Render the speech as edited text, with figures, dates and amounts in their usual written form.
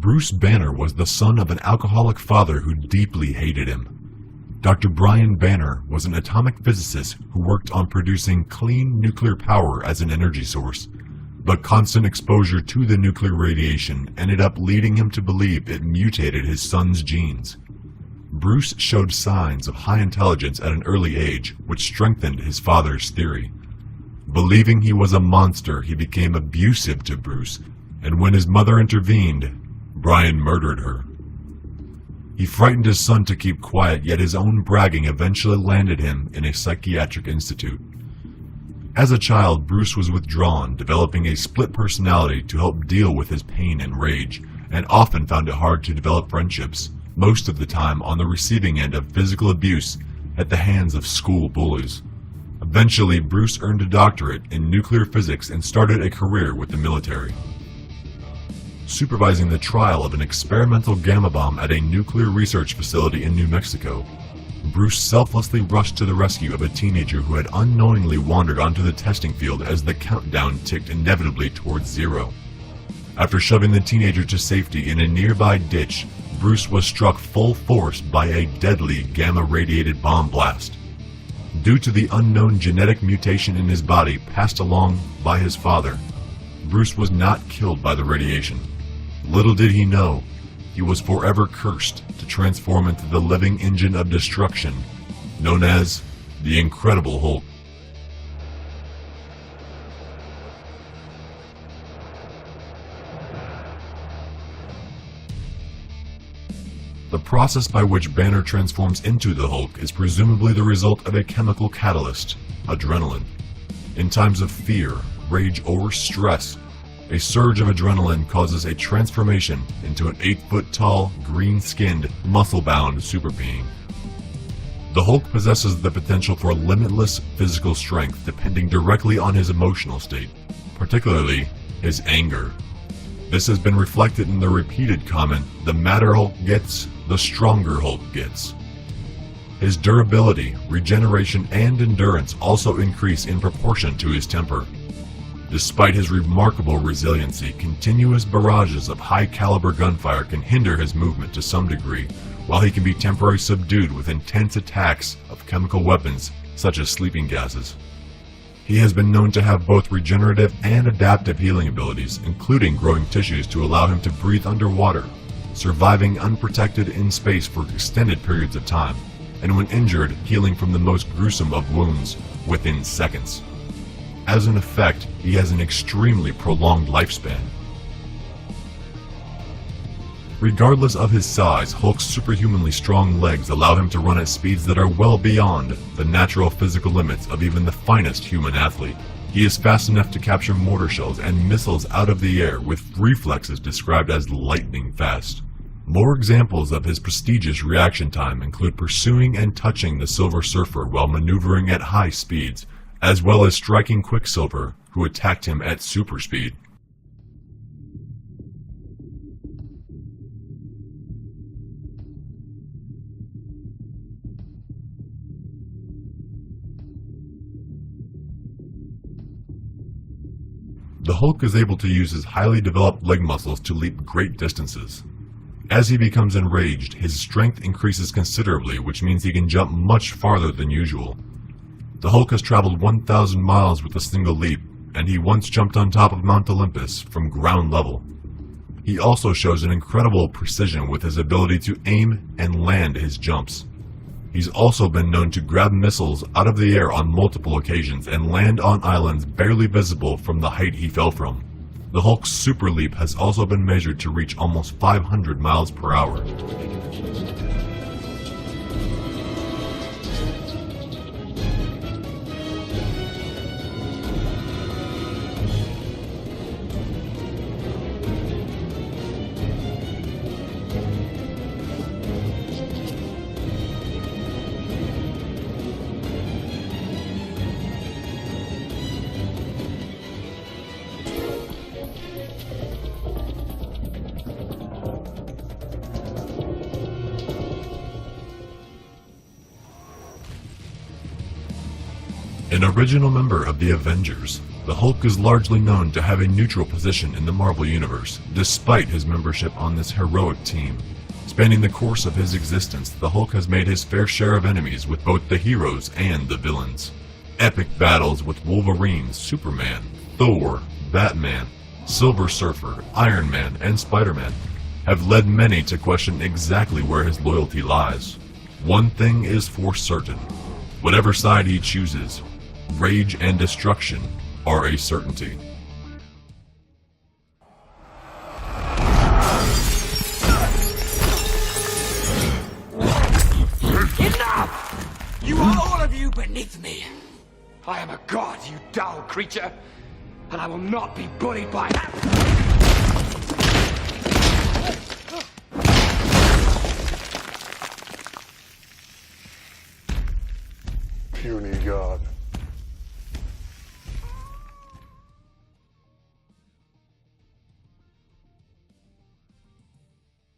Bruce Banner was the son of an alcoholic father who deeply hated him. Dr. Brian Banner was an atomic physicist who worked on producing clean nuclear power as an energy source, but constant exposure to the nuclear radiation ended up leading him to believe it mutated his son's genes. Bruce showed signs of high intelligence at an early age, which strengthened his father's theory. Believing he was a monster, he became abusive to Bruce, and when his mother intervened, Brian murdered her. He frightened his son to keep quiet, yet his own bragging eventually landed him in a psychiatric institute. As a child, Bruce was withdrawn, developing a split personality to help deal with his pain and rage, and often found it hard to develop friendships, most of the time on the receiving end of physical abuse at the hands of school bullies. Eventually, Bruce earned a doctorate in nuclear physics and started a career with the military. Supervising the trial of an experimental gamma bomb at a nuclear research facility in New Mexico, Bruce selflessly rushed to the rescue of a teenager who had unknowingly wandered onto the testing field as the countdown ticked inevitably towards zero. After shoving the teenager to safety in a nearby ditch, Bruce was struck full force by a deadly gamma-radiated bomb blast. Due to the unknown genetic mutation in his body passed along by his father, Bruce was not killed by the radiation. Little did he know, he was forever cursed to transform into the living engine of destruction, known as the Incredible Hulk. The process by which Banner transforms into the Hulk is presumably the result of a chemical catalyst, adrenaline. In times of fear, rage, or stress, a surge of adrenaline causes a transformation into an 8-foot-tall, green-skinned, muscle-bound super being. The Hulk possesses the potential for limitless physical strength depending directly on his emotional state, particularly his anger. This has been reflected in the repeated comment, "The madder Hulk gets, the stronger Hulk gets." His durability, regeneration, and endurance also increase in proportion to his temper. Despite his remarkable resiliency, continuous barrages of high-caliber gunfire can hinder his movement to some degree, while he can be temporarily subdued with intense attacks of chemical weapons such as sleeping gases. He has been known to have both regenerative and adaptive healing abilities, including growing tissues to allow him to breathe underwater, surviving unprotected in space for extended periods of time, and when injured, healing from the most gruesome of wounds within seconds. As an effect, he has an extremely prolonged lifespan. Regardless of his size, Hulk's superhumanly strong legs allow him to run at speeds that are well beyond the natural physical limits of even the finest human athlete. He is fast enough to capture mortar shells and missiles out of the air with reflexes described as lightning fast. More examples of his prestigious reaction time include pursuing and touching the Silver Surfer while maneuvering at high speeds, as well as striking Quicksilver, who attacked him at super speed. The Hulk is able to use his highly developed leg muscles to leap great distances. As he becomes enraged, his strength increases considerably, which means he can jump much farther than usual. The Hulk has traveled 1,000 miles with a single leap, and he once jumped on top of Mount Olympus from ground level. He also shows an incredible precision with his ability to aim and land his jumps. He's also been known to grab missiles out of the air on multiple occasions and land on islands barely visible from the height he fell from. The Hulk's super leap has also been measured to reach almost 500 miles per hour. An original member of the Avengers, The Hulk is largely known to have a neutral position in the Marvel Universe, despite his membership on this heroic team. Spanning the course of his existence, the Hulk has made his fair share of enemies with both the heroes and the villains. Epic battles with Wolverine, Superman, Thor, Batman, Silver Surfer, Iron Man, and Spider-Man have led many to question exactly where his loyalty lies. One thing is for certain: whatever side he chooses, rage and destruction are a certainty. Enough! You are all of you beneath me. I am a god, you dull creature, and I will not be bullied by that. Puny god.